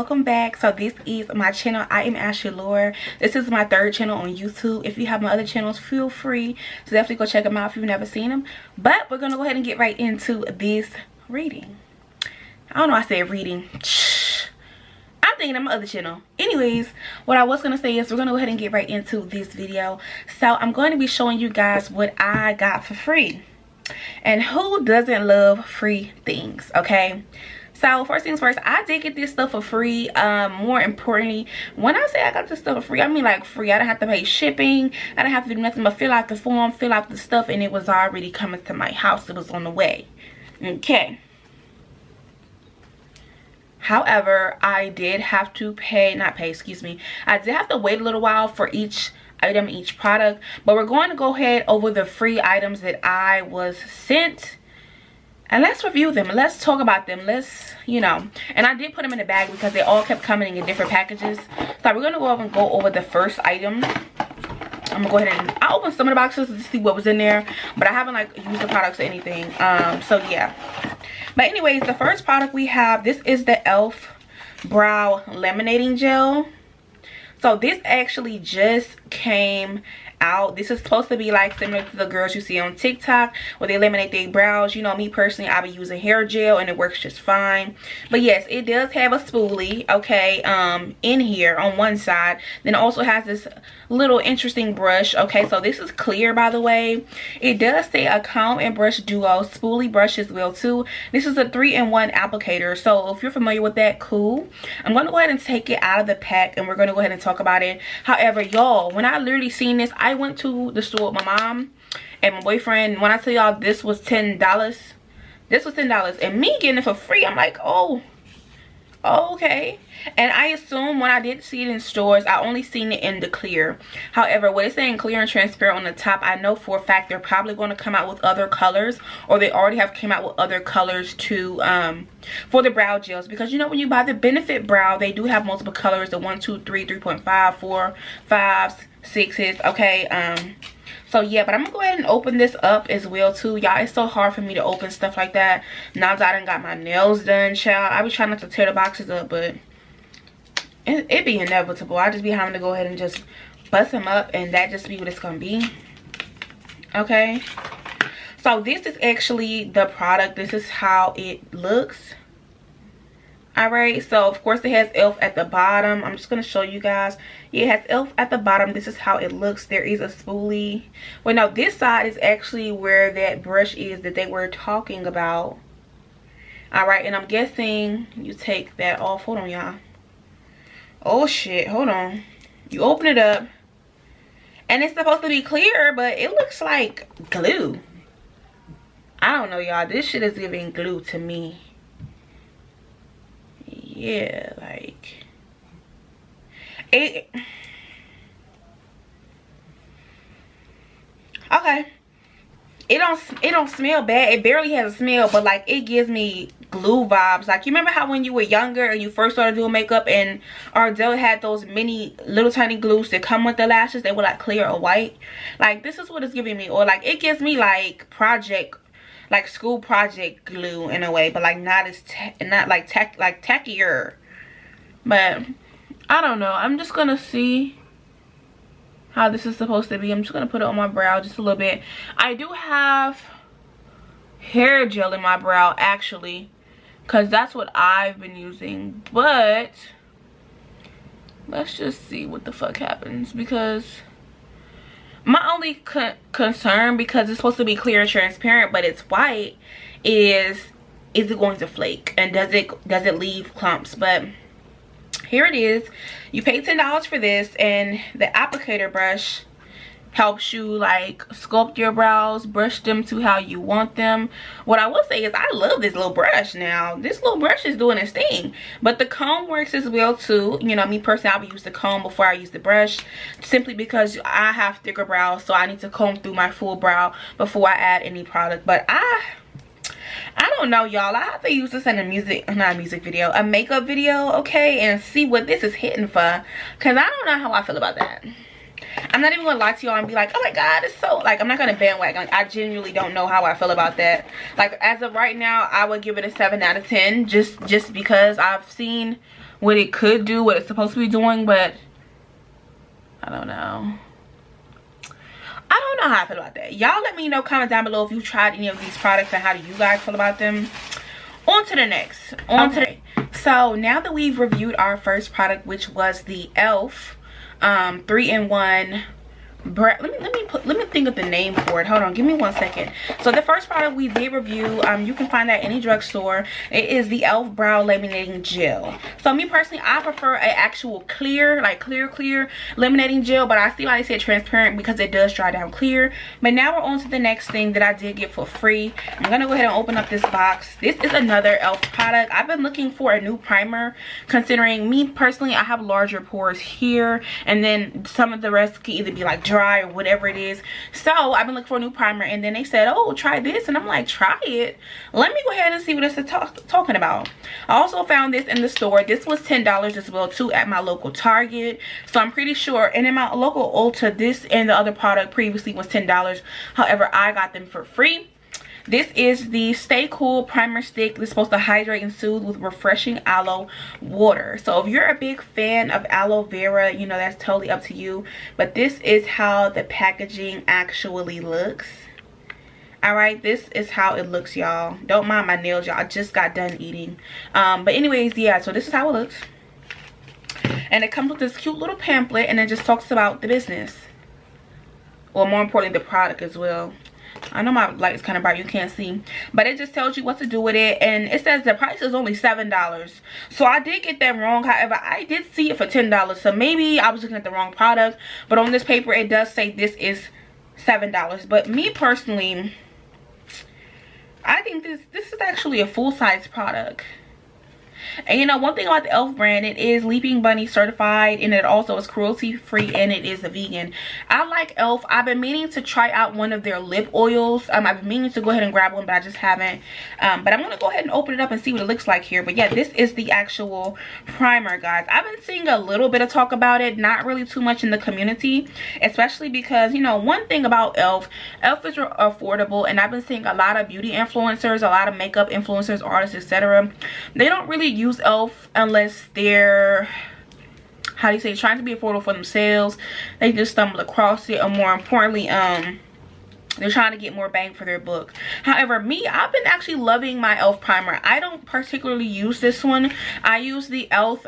welcome back. So this is my channel. I am Allure. This is my third channel on YouTube. If you have my other channels, feel free to definitely go check them out if you've never seen them. But we're gonna go ahead and get right into this reading. I don't know, I said reading. I'm thinking of my other channel. Anyways, what I was gonna say is we're gonna go ahead and get right into this video. So I'm going to be showing you guys what I got for free. And who doesn't love free things, okay? So first things first, I did get this stuff for free. More importantly, when I say I got this stuff for free, I mean like free. I didn't have to pay shipping. I didn't have to do nothing but fill out the form, fill out the stuff, and it was already coming to my house. It was on the way. Okay. However, I did have to I did have to wait a little while for each item, each product. But we're going to go ahead over the free items that I was sent. And let's review them. Let's talk about them. Let's, you know. And I did put them in the bag because they all kept coming in different packages. So we're going to go over and go over the first item. I'm going to go ahead and I opened some of the boxes to see what was in there. But I haven't like used the products or anything. So yeah. But anyways, the first product we have, this is the e.l.f. Brow Laminating Gel. So this actually just came out. This is supposed to be like similar to the girls you see on TikTok where they laminate their brows. You know, me personally, I be using hair gel and it works just fine. But yes, it does have a spoolie, okay, in here on one side. Then it also has this little interesting brush. Okay, so this is clear, by the way. It does say a comb and brush duo spoolie brush as well too. This is a 3-in-1 applicator, so if you're familiar with that, cool. I'm going to go ahead and take it out of the pack and we're going to go ahead and talk about it. However, y'all, when I literally seen this, I went to the store with my mom and my boyfriend. When I tell y'all this was $10, this was $10, and me getting it for free, I'm like, oh, okay. And I assume when I did see it in stores, I only seen it in the clear. However, what it's saying clear and transparent on the top, I know for a fact they're probably going to come out with other colors, or they already have came out with other colors to for the brow gels, because you know when you buy the Benefit Brow, they do have multiple colors, the 1, 2, 3, 3.5, 4, 5s, 6s, okay. So yeah, but I'm gonna go ahead and open this up as well too, y'all. It's so hard for me to open stuff like that now that I done got my nails done, child. I be trying not to tear the boxes up, but it be inevitable. I just be having to go ahead and just bust them up, and that just be what it's gonna be. Okay, so this is actually the product. This is how it looks. All right, so of course it has e.l.f. at the bottom. I'm just gonna show you guys. Yeah, it has e.l.f. at the bottom. This is how it looks. There is a spoolie. Well, no, this side is actually where that brush is that they were talking about. All right, and I'm guessing you take that off. Hold on, y'all. Oh shit, hold on. You open it up and it's supposed to be clear, but it looks like glue. I don't know, y'all. This shit is giving glue to me. Yeah, like it. Okay, it don't smell bad. It barely has a smell, but like it gives me glue vibes. Like, you remember how when you were younger and you first started doing makeup and Ardell had those mini little tiny glues that come with the lashes? They were like clear or white. Like, this is what it's giving me. Or like it gives me like school project glue in a way, but like not tackier. But I don't know. I'm just gonna see how this is supposed to be. I'm just gonna put it on my brow just a little bit. I do have hair gel in my brow actually, because that's what I've been using. But let's just see what the fuck happens, because my only concern, because it's supposed to be clear and transparent but it's white, is it going to flake, and does it leave clumps? But here it is. You pay $10 for this, and the applicator brush helps you like sculpt your brows, brush them to how you want them. What I will say is I love this little brush. Now this little brush is doing its thing, but the comb works as well too. You know, me personally, I would use the comb before I use the brush, simply because I have thicker brows, so I need to comb through my full brow before I add any product. But I don't know, y'all. I have to use this in a makeup video, okay, and see what this is hitting for, because I don't know how I feel about that. I'm not even gonna lie to y'all and be like, oh my god, it's so, like, I'm not gonna bandwagon. Like, I genuinely don't know how I feel about that. Like, as of right now, I would give it a 7 out of 10, just because I've seen what it could do, what it's supposed to be doing, but I don't know. I don't know how I feel about that. Y'all let me know, comment down below if you tried any of these products and how do you guys feel about them. On to the next. So now that we've reviewed our first product, which was the e.l.f. 3-in-1 let me think of the name for it. Hold on, give me 1 second. So the first product we did review, you can find that at any drugstore. It is the e.l.f. brow laminating gel. So me personally, I prefer an actual clear, like clear laminating gel, but I see why they said transparent because it does dry down clear. But now we're on to the next thing that I did get for free. I'm gonna go ahead and open up this box. This is another e.l.f. product. I've been looking for a new primer, considering me personally, I have larger pores here, and then some of the rest can either be like dry or whatever it is. So I've been looking for a new primer, and then they said, oh, try this, and I'm like, try it? Let me go ahead and see what it's talking about. I also found this in the store. This was $10 as well too at my local Target, so I'm pretty sure, and in my local Ulta, this and the other product previously was $10. However, I got them for free. This is the Stay Cool Primer Stick. It's supposed to hydrate and soothe with refreshing aloe water. So if you're a big fan of aloe vera, you know, that's totally up to you. But this is how the packaging actually looks. Alright, this is how it looks, y'all. Don't mind my nails, y'all. I just got done eating. But anyways, yeah, so this is how it looks. And it comes with this cute little pamphlet, and it just talks about the business. Well, more importantly, the product as well. I know my light is kind of bright, you can't see, but it just tells you what to do with it, and it says the price is only $7. So I did get that wrong. However, I did see it for $10, so maybe I was looking at the wrong product, but on this paper it does say this is $7. But me personally, I think this is actually a full-size product. And you know, one thing about the e.l.f. brand, it is Leaping Bunny certified, and it also is cruelty free, and it is a vegan. I like e.l.f. I've been meaning to try out one of their lip oils. I've been meaning to go ahead and grab one, but I just haven't. But I'm gonna go ahead and open it up and see what it looks like here. But yeah, this is the actual primer, guys. I've been seeing a little bit of talk about it, not really too much in the community, especially because, you know, one thing about e.l.f. is affordable, and I've been seeing a lot of beauty influencers, a lot of makeup influencers, artists, etc. They don't really use e.l.f. unless they're, how do you say, trying to be affordable for themselves. They just stumble across it, or more importantly, they're trying to get more bang for their buck. However, me, I've been actually loving my e.l.f. primer. I don't particularly use this one. I use the e.l.f.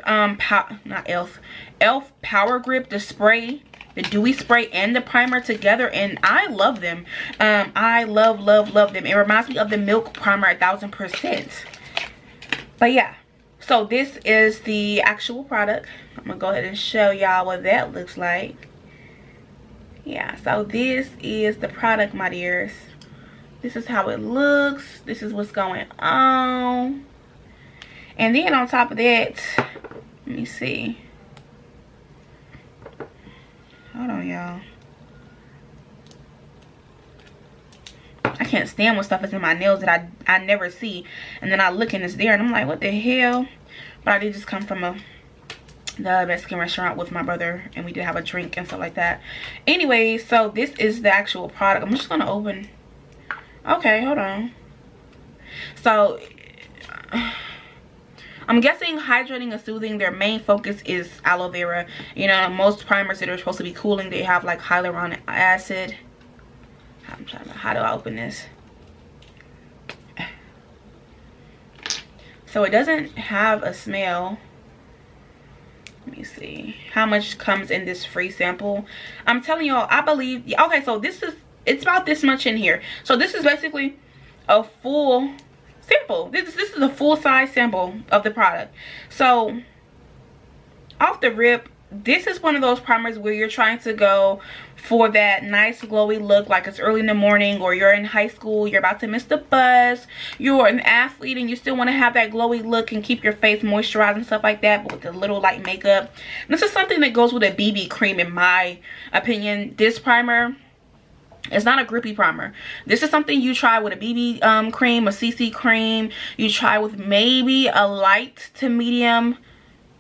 e.l.f. Power Grip, the spray, the dewy spray, and the primer together, and I love them. I love them. It reminds me of the Milk primer 1000%. But yeah, so this is the actual product. I'm gonna go ahead and show y'all what that looks like. Yeah, so this is the product, my dears. This is how it looks. This is what's going on. And then on top of that, let me see. Hold on, y'all. I can't stand when stuff is in my nails that I never see, and then I look and it's there, and I'm like, what the hell? But I did just come from the Mexican restaurant with my brother, and we did have a drink and stuff like that. Anyway, so this is the actual product. I'm just gonna open. Okay, hold on. So I'm guessing hydrating and soothing, their main focus is aloe vera. You know, most primers that are supposed to be cooling, they have like hyaluronic acid. I'm trying to, how do I open this? So it doesn't have a smell. Let me see how much comes in this free sample. I'm telling y'all, I believe, okay, so this is, it's about this much in here. So this is basically a full sample. This is a full size sample of the product. So off the rip, this is one of those primers where you're trying to go for that nice glowy look, like it's early in the morning, or you're in high school, you're about to miss the bus, you're an athlete and you still want to have that glowy look and keep your face moisturized and stuff like that, but with a little light makeup. This is something that goes with a BB cream, in my opinion. This primer, it's not a grippy primer. This is something you try with a BB cream, a CC cream. You try with maybe a light to medium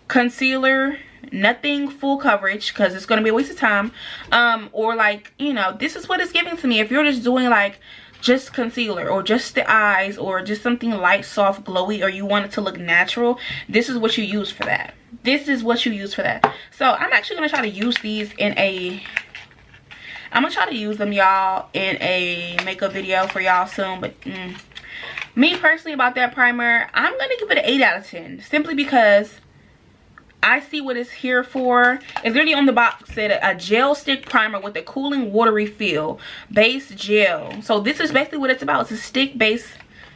concealer. Nothing full coverage, because it's going to be a waste of time. Or like, you know, this is what it's giving to me. If you're just doing like just concealer or just the eyes or just something light, soft, glowy, or you want it to look natural, this is what you use for that. This is what you use for that. So I'm actually going to try to use these in a, I'm going to try to use them, y'all, in a makeup video for y'all soon. But me personally, about that primer, I'm going to give it an 8 out of 10. Simply because I see what it's here for. It's literally on the box said a gel stick primer with a cooling watery feel base gel. So this is basically what it's about. It's a stick base,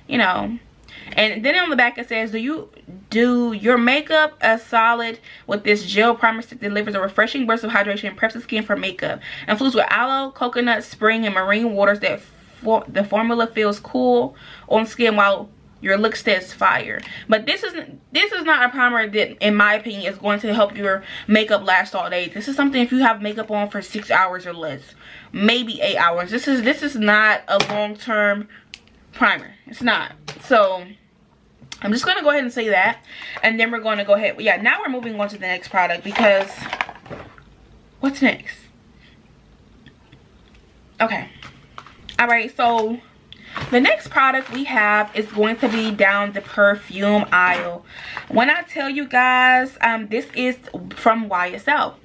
you know. And then on the back it says, do your makeup as solid with this gel primer stick delivers a refreshing burst of hydration and preps the skin for makeup. Infused with aloe, coconut, spring, and marine waters that the formula feels cool on skin while your look stays fire. But this is not a primer that, in my opinion, is going to help your makeup last all day. This is something if you have makeup on for 6 hours or less, maybe 8 hours. This is not a long-term primer. It's not. So I'm just gonna go ahead and say that, and then we're going to go ahead. Yeah, now we're moving on to the next product, because what's next? Okay. All right, so the next product we have is going to be down the perfume aisle. When I tell you guys, this is from YSL.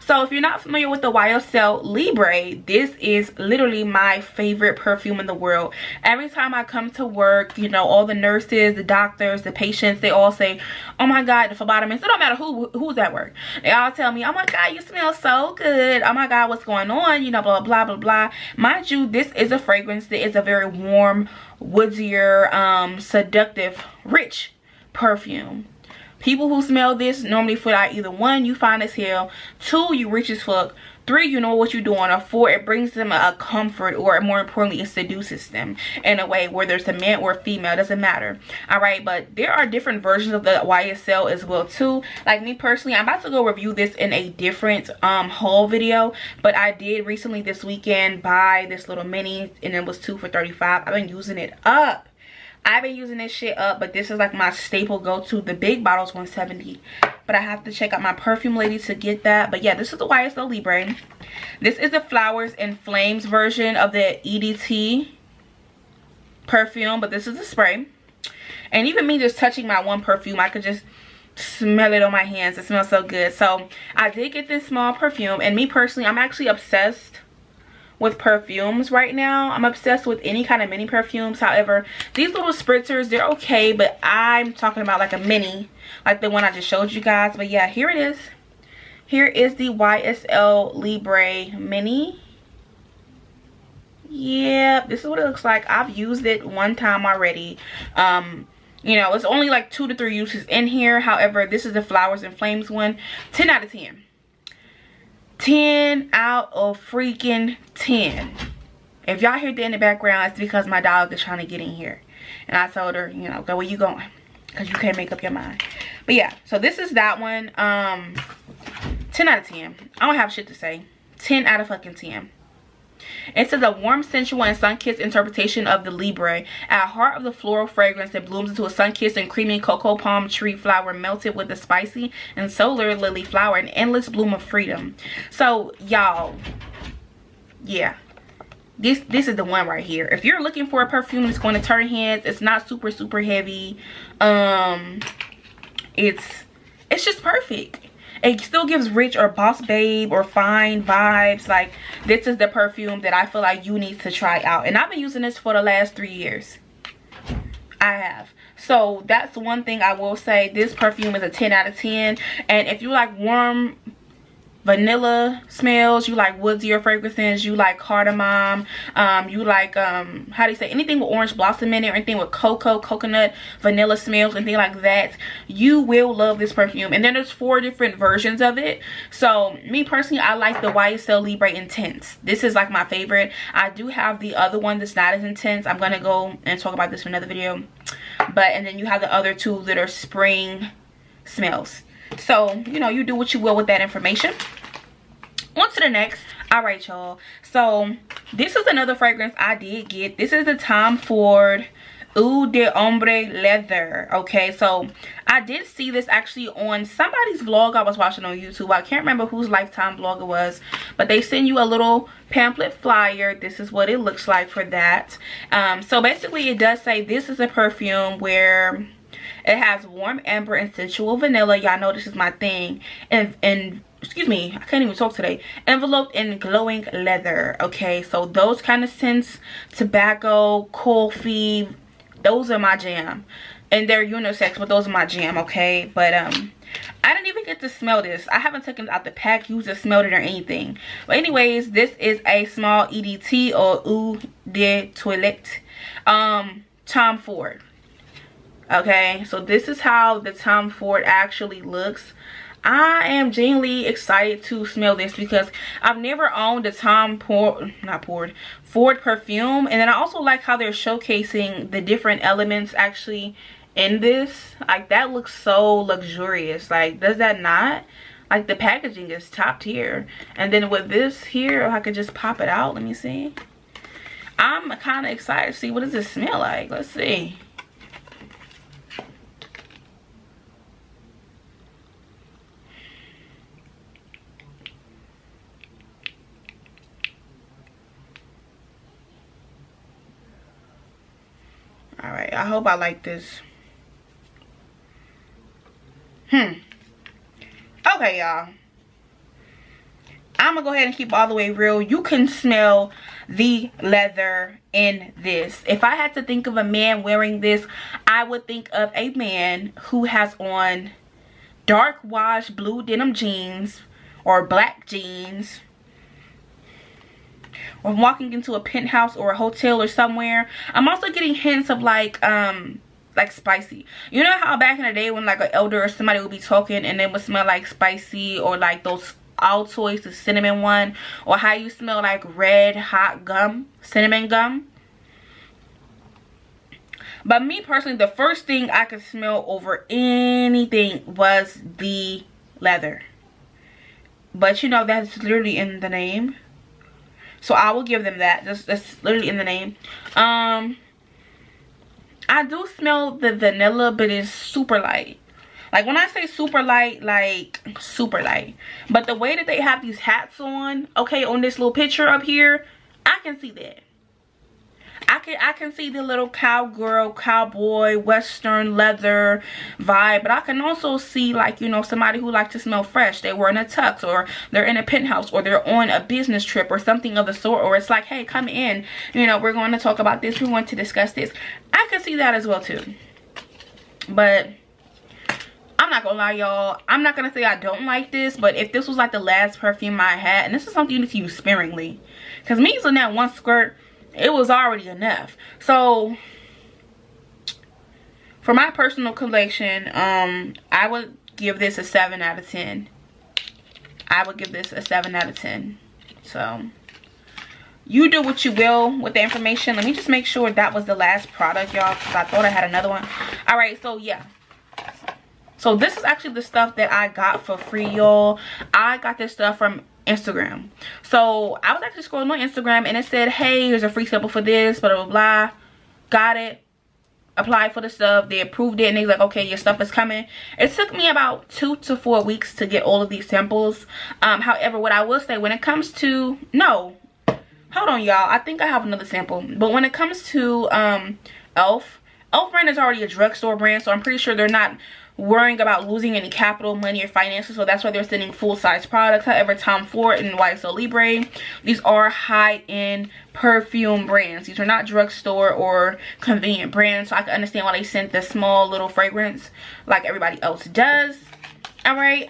So if you're not familiar with the YSL Libre, this is literally my favorite perfume in the world. Every time I come to work, you know, all the nurses, the doctors, the patients, they all say, oh my God, the phlebotomist. It don't matter who's at work. They all tell me, oh my God, you smell so good. Oh my God, what's going on? You know, blah, blah, blah, blah. Mind you, this is a fragrance that is a very warm, woodier, seductive, rich perfume. People who smell this normally feel like either 1, you fine as hell, 2, you rich as fuck, 3, you know what you're doing, or 4, it brings them a comfort, or more importantly, it seduces them in a way, whether it's a man or a female, doesn't matter. All right, but there are different versions of the YSL as well too. Like me personally, I'm about to go review this in a different haul video, but I did recently this weekend buy this little mini, and it was 2 for $35. I've been using it up. I've been using this shit up, but this is like my staple go-to. The big bottle's $170, but I have to check out my perfume lady to get that. But yeah, this is the YSL Libre. This is the Flowers and Flames version of the EDT perfume, but this is the spray. And even me just touching my one perfume, I could just smell it on my hands. It smells so good. So I did get this small perfume, and me personally, I'm actually obsessed with perfumes right now. I'm obsessed with any kind of mini perfumes. However, these little spritzers, they're okay, but I'm talking about like a mini, like the one I just showed you guys. But yeah, here it is. Here is the YSL Libre mini. Yeah, this is what it looks like. I've used it one time already. You know, it's only like 2 to 3 uses in here. However, this is the Flowers and Flames one. 10 out of 10. 10 out of freaking 10. If y'all hear that in the background, it's because my dog is trying to get in here. And I told her, you know, go where you going, because you can't make up your mind. But yeah, so this is that one. 10 out of 10. I don't have shit to say. 10 out of fucking 10. It says a warm, sensual, and sun-kissed interpretation of the Libre. At the heart of the floral fragrance that blooms into a sun-kissed and creamy cocoa palm tree flower melted with a spicy and solar lily flower, an endless bloom of freedom. So, y'all, yeah. This is the one right here. If you're looking for a perfume that's going to turn heads, it's not super, super heavy. It's just perfect. It still gives rich or boss babe or fine vibes. Like, this is the perfume that I feel like you need to try out. And I've been using this for the last 3 years. I have. So that's one thing I will say. This perfume is a 10 out of 10. And if you like warm vanilla smells, you like woodier fragrances, you like cardamom, you like how do you say, anything with orange blossom in it, or anything with cocoa, coconut, vanilla smells, anything like that, you will love this perfume. And then there's 4 different versions of it. So me personally, I like the YSL Libre Intense. This is like my favorite. I do have the other one that's not as intense. I'm gonna go and talk about this in another video. But and then you have the other 2 that are spring smells. So, you know, you do what you will with that information. On to the next. All right, y'all. So, this is another fragrance I did get. This is the Tom Ford Eau de Ombre Leather. Okay, so I did see this actually on somebody's vlog I was watching on YouTube. I can't remember whose Lifetime vlog it was, but they send you a little pamphlet flyer. This is what it looks like for that. So basically it does say this is a perfume where it has warm amber and sensual vanilla. Y'all know this is my thing. And excuse me, I can't even talk today. Enveloped in glowing leather. Okay, so those kind of scents, tobacco, coffee, those are my jam. And they're unisex, but those are my jam, okay? But I didn't even get to smell this. I haven't taken it out the pack, used it, smelled it, or anything. But anyways, this is a small EDT or Eau de Toilette Tom Ford. Okay, so this is how the Tom Ford actually looks. I am genuinely excited to smell this because I've never owned a Ford perfume. And then I also like how they're showcasing the different elements actually in this. Like, that looks so luxurious. Like, does that not? Like, the packaging is top tier. And then with this here, if I could just pop it out, let me see. I'm kind of excited to see what does this smell like. Let's see. All right, I hope I like this. Okay, y'all, I'm gonna go ahead and keep all the way real. You can smell the leather in this. If I had to think of a man wearing this, I would think of a man who has on dark wash blue denim jeans or black jeans, or walking into a penthouse or a hotel or somewhere. I'm also getting hints of like spicy. You know how back in the day when like an elder or somebody would be talking and they would smell like spicy, or like those Altoids, the cinnamon one, or how you smell like red hot gum, cinnamon gum. But me personally, the first thing I could smell over anything was the leather. But you know, that's literally in the name, so I will give them that. That's literally in the name. I do smell the vanilla, but it's super light. Like, when I say super light, like super light. But the way that they have these hats on, okay, on this little picture up here, I can see that. I can see the little cowgirl, cowboy, western leather vibe. But I can also see, like, you know, somebody who likes to smell fresh. They were in a tux, or they're in a penthouse, or they're on a business trip or something of the sort. Or it's like, hey, come in. You know, we're going to talk about this. We want to discuss this. I can see that as well, too. But I'm not gonna lie, y'all. I'm not gonna say I don't like this. But if this was like the last perfume I had, and this is something you need to use sparingly. Because me using that one squirt, it was already enough. So for my personal collection, I would give this a 7 out of 10. I would give this a 7 out of 10. So you do what you will with the information. Let me just make sure that was the last product, y'all, because I thought I had another one. All right, so yeah. So this is actually the stuff that I got for free, y'all. I got this stuff from Instagram. So I was actually scrolling on Instagram and it said, hey, here's a free sample for this, blah blah blah. Got it, applied for the stuff, they approved it, and they're like, okay, your stuff is coming. It took me about 2 to 4 weeks to get all of these samples. However, what I will say, when it comes to, no, hold on, y'all, I think I have another sample. But when it comes to Elf brand is already a drugstore brand, so I'm pretty sure they're not worrying about losing any capital, money, or finances, so that's why they're sending full-size products. However, Tom Ford and YSL Libre, these are high-end perfume brands. These are not drugstore or convenient brands, so I can understand why they sent the small little fragrance like everybody else does. All right,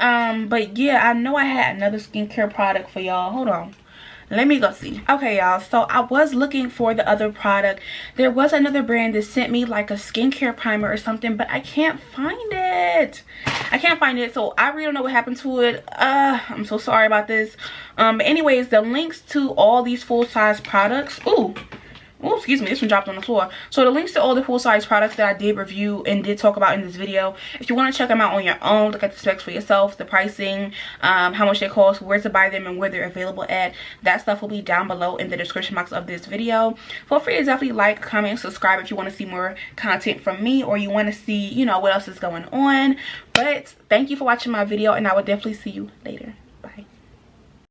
but yeah, I know I had another skincare product for y'all. Hold on, let me go see. Okay, y'all, so I was looking for the other product. There was another brand that sent me like a skincare primer or something, but I can't find it. I can't find it, so I really don't know what happened to it. I'm so sorry about this. But anyways, the links to all these full-size products, ooh, Oh, excuse me, this one dropped on the floor. So the links to all the full size products that I did review and did talk about in this video, if you want to check them out on your own, look at the specs for yourself, the pricing, how much they cost, where to buy them, and where they're available at, that stuff will be down below in the description box of this video. Feel free to definitely like, comment, subscribe if you want to see more content from me, or you want to see, you know, what else is going on. But thank you for watching my video, and I will definitely see you later.